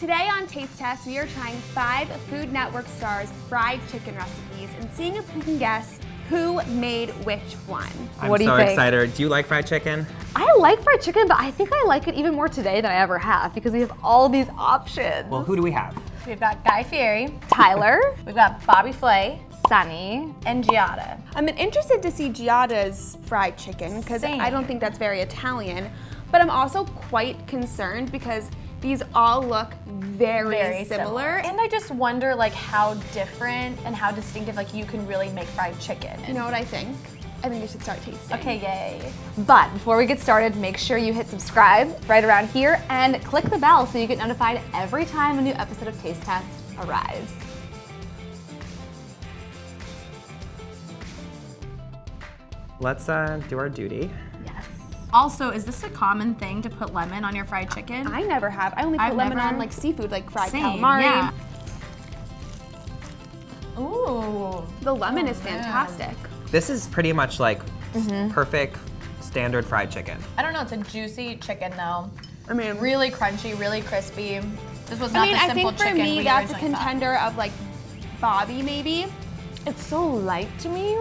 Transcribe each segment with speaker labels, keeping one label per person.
Speaker 1: Today on Taste Test, we are trying 5 Food Network stars fried chicken recipes and seeing if we can guess who made which one.
Speaker 2: What do you think? I'm so excited. Do you like fried chicken?
Speaker 3: I like fried chicken, but I think I like it even more today than I ever have because we have all these options.
Speaker 2: Well, who do we have?
Speaker 4: We've got Guy Fieri,
Speaker 3: Tyler,
Speaker 4: we've got Bobby Flay,
Speaker 3: Sunny,
Speaker 4: and Giada.
Speaker 1: I'm interested to see Giada's fried chicken because I don't think that's very Italian, but I'm also quite concerned because these all look very similar.
Speaker 4: And I just wonder like how different and how distinctive like you can really make fried chicken.
Speaker 1: You know what I think? I think we should start tasting.
Speaker 4: Okay, yay.
Speaker 3: But before we get started, make sure you hit subscribe right around here and click the bell so you get notified every time a new episode of Taste Test arrives.
Speaker 2: Let's do our duty.
Speaker 3: Yes.
Speaker 4: Also, is this a common thing to put lemon on your fried chicken?
Speaker 1: I never have. I only put lemon on like seafood, like fried
Speaker 4: Same,
Speaker 1: calamari.
Speaker 4: yeah. Ooh.
Speaker 1: The lemon is fantastic.
Speaker 2: This is pretty much like perfect standard fried chicken.
Speaker 4: I don't know, it's a juicy chicken though.
Speaker 1: I mean,
Speaker 4: Really crunchy, really crispy. This was not the
Speaker 1: I
Speaker 4: simple
Speaker 1: think for
Speaker 4: chicken
Speaker 1: me
Speaker 4: we
Speaker 1: that's a
Speaker 4: originally thought.
Speaker 1: contender of like Bobby maybe.
Speaker 3: It's so light to me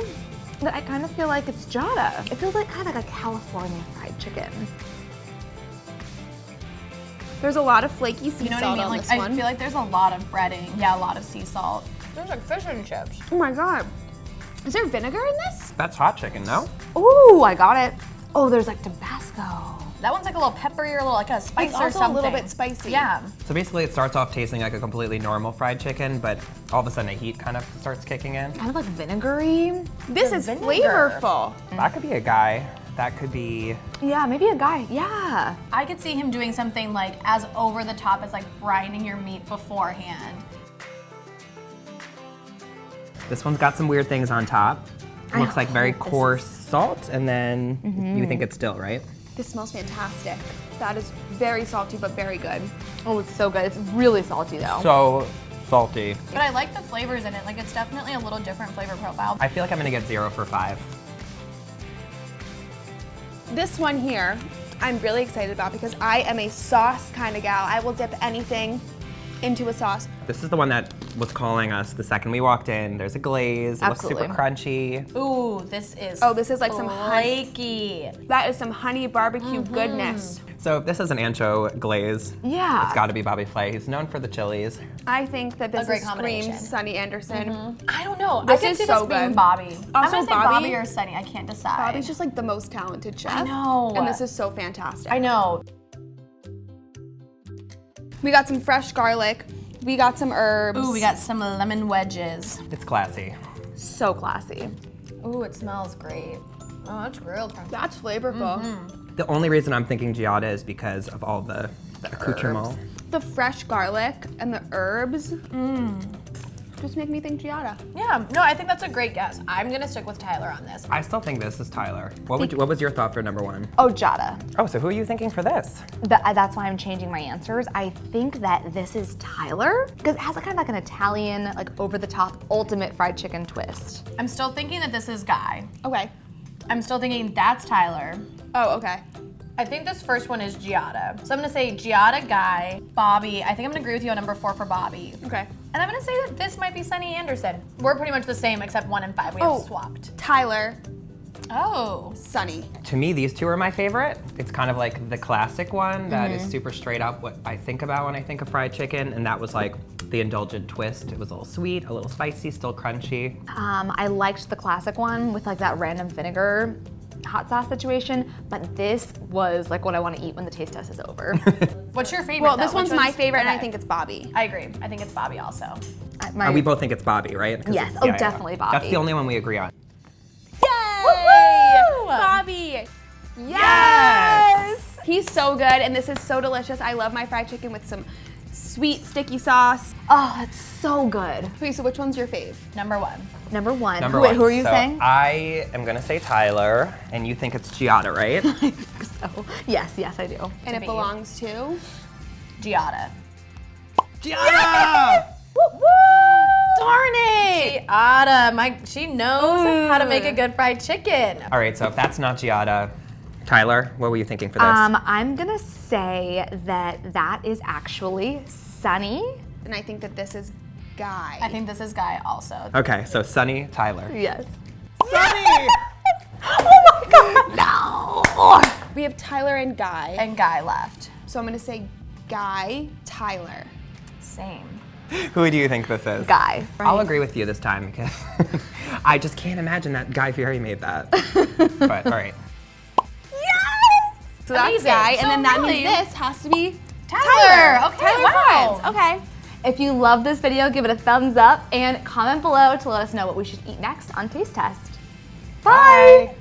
Speaker 3: that I kind of feel like it's Giada. It feels like kind of like a California fried chicken.
Speaker 1: There's a lot of flaky sea
Speaker 4: You know what
Speaker 1: salt
Speaker 4: I mean?
Speaker 1: on
Speaker 4: Like
Speaker 1: this
Speaker 4: I
Speaker 1: one.
Speaker 4: feel like there's a lot of breading. Yeah, a lot of sea salt. There's like fish and chips.
Speaker 1: Oh my god. Is there vinegar in this?
Speaker 2: That's hot chicken, no?
Speaker 3: Ooh, I got it. Oh, there's like Tabasco.
Speaker 4: That one's like a little peppery or a little like a spice
Speaker 1: It's
Speaker 4: or
Speaker 1: also
Speaker 4: something.
Speaker 1: a little bit spicy.
Speaker 4: Yeah.
Speaker 2: So basically it starts off tasting like a completely normal fried chicken, but all of a sudden the heat kind of starts kicking in.
Speaker 3: Kind of like vinegary.
Speaker 1: This is
Speaker 4: vinegar.
Speaker 1: flavorful.
Speaker 2: That could be a guy. That could be...
Speaker 3: Yeah, maybe a guy. Yeah.
Speaker 4: I could see him doing something like as over the top as like brining your meat beforehand.
Speaker 2: This one's got some weird things on top. Looks like very coarse salt, and then you think it's dill, right?
Speaker 1: This smells fantastic. That is very salty but very good.
Speaker 3: Oh, it's so good. It's really salty though.
Speaker 2: So salty.
Speaker 4: But I like the flavors in it. Like it's definitely a little different flavor profile.
Speaker 2: I feel like I'm gonna get 0 for 5.
Speaker 1: This one here, I'm really excited about because I am a sauce kind of gal. I will dip anything into a sauce.
Speaker 2: This is the one that was calling us the second we walked in. There's a glaze. It
Speaker 3: Absolutely.
Speaker 2: looks super crunchy.
Speaker 4: Ooh, this is
Speaker 1: This is like some honey.
Speaker 4: flaky.
Speaker 1: That is some honey barbecue goodness.
Speaker 2: So if this is an ancho glaze,
Speaker 3: Yeah.
Speaker 2: it's gotta be Bobby Flay. He's known for the chilies.
Speaker 1: I think that this
Speaker 4: great
Speaker 1: is
Speaker 4: combination.
Speaker 1: screams Sunny Anderson.
Speaker 4: I don't know.
Speaker 1: This
Speaker 4: I can
Speaker 1: is
Speaker 4: see
Speaker 1: so
Speaker 4: this being
Speaker 1: good.
Speaker 4: Bobby. I'm
Speaker 1: Also
Speaker 4: gonna say
Speaker 1: Bobby-
Speaker 4: Bobby or Sunny. I can't decide.
Speaker 1: Bobby's just like the most talented chef.
Speaker 4: I know.
Speaker 1: And this is so fantastic.
Speaker 4: I know.
Speaker 1: We got some fresh garlic. We got some herbs.
Speaker 4: Ooh, we got some lemon wedges.
Speaker 2: It's classy.
Speaker 3: So classy.
Speaker 4: Ooh, it smells great. Oh, that's real crunchy.
Speaker 1: That's flavorful.
Speaker 2: The only reason I'm thinking Giada is because of all the accoutrement.
Speaker 1: The fresh garlic and the herbs just make me think Giada.
Speaker 4: Yeah, no, I think that's a great guess. I'm gonna stick with Tyler on this.
Speaker 2: I still think this is Tyler. What was your thought for number 1?
Speaker 3: Oh, Giada.
Speaker 2: Oh, so who are you thinking for this?
Speaker 3: That's why I'm changing my answers. I think that this is Tyler because it has a kind of like an Italian, like over-the-top, ultimate fried chicken twist.
Speaker 4: I'm still thinking that this is Guy.
Speaker 1: Okay.
Speaker 4: I'm still thinking that's Tyler.
Speaker 1: Oh, okay.
Speaker 4: I think this first one is Giada. So I'm gonna say Giada, Guy, Bobby. I think I'm gonna agree with you on number 4 for Bobby.
Speaker 1: Okay.
Speaker 4: And I'm gonna say that this might be Sunny Anderson. We're pretty much the same except 1 and 5. We have swapped.
Speaker 1: Tyler,
Speaker 4: Oh.
Speaker 1: Sunny.
Speaker 2: To me, these two are my favorite. It's kind of like the classic one that is super straight up what I think about when I think of fried chicken, and that was like the indulgent twist. It was a little sweet, a little spicy, still crunchy.
Speaker 3: I liked the classic one with like that random vinegar hot sauce situation, but this was like what I want to eat when the taste test is over.
Speaker 4: What's your favorite?
Speaker 1: Well,
Speaker 4: though?
Speaker 1: this one's
Speaker 4: Which
Speaker 1: my favorite, and I
Speaker 4: okay.
Speaker 1: think it's Bobby.
Speaker 4: I agree. I think it's Bobby also.
Speaker 2: We both think it's Bobby, right? 'Cause
Speaker 3: Yes.
Speaker 2: it's-
Speaker 3: Oh, definitely Bobby.
Speaker 2: That's the only one we agree on.
Speaker 1: Yay! Bobby!
Speaker 4: Yes!
Speaker 1: He's so good, and this is so delicious. I love my fried chicken with some sweet, sticky sauce.
Speaker 3: Oh, that's so good.
Speaker 1: Okay, so which one's your fave?
Speaker 4: Number 1.
Speaker 3: Number 1.
Speaker 2: Number
Speaker 3: Wait,
Speaker 2: one.
Speaker 3: who are you
Speaker 2: So
Speaker 3: saying?
Speaker 2: I am gonna say Tyler, and you think it's Giada, right?
Speaker 3: So, yes, I do.
Speaker 1: And it
Speaker 4: be.
Speaker 1: belongs to?
Speaker 4: Giada.
Speaker 2: Giada!
Speaker 4: Darn it! Giada, she knows how to make a good fried chicken.
Speaker 2: All right, so if that's not Giada, Tyler, what were you thinking for this?
Speaker 3: I'm gonna say that is actually Sunny.
Speaker 1: And I think that this is Guy.
Speaker 4: I think this is Guy also.
Speaker 2: Okay, so Sunny, Tyler.
Speaker 3: Yes.
Speaker 2: Sunny!
Speaker 3: Oh my god, no!
Speaker 1: We have Tyler and Guy.
Speaker 4: And Guy left.
Speaker 1: So I'm gonna say Guy, Tyler.
Speaker 4: Same.
Speaker 2: Who do you think this is?
Speaker 3: Guy.
Speaker 2: I'll agree with you this time because I just can't imagine that Guy Fieri made that. But all right.
Speaker 3: Yes!
Speaker 1: So that's
Speaker 4: Amazing.
Speaker 1: Guy, and
Speaker 4: So
Speaker 1: then that
Speaker 4: really-
Speaker 1: means this has to be
Speaker 4: Tyler. Okay,
Speaker 1: Tyler
Speaker 4: wow.
Speaker 1: Friends. Okay.
Speaker 3: If you love this video, give it a thumbs up and comment below to let us know what we should eat next on Taste Test. Bye.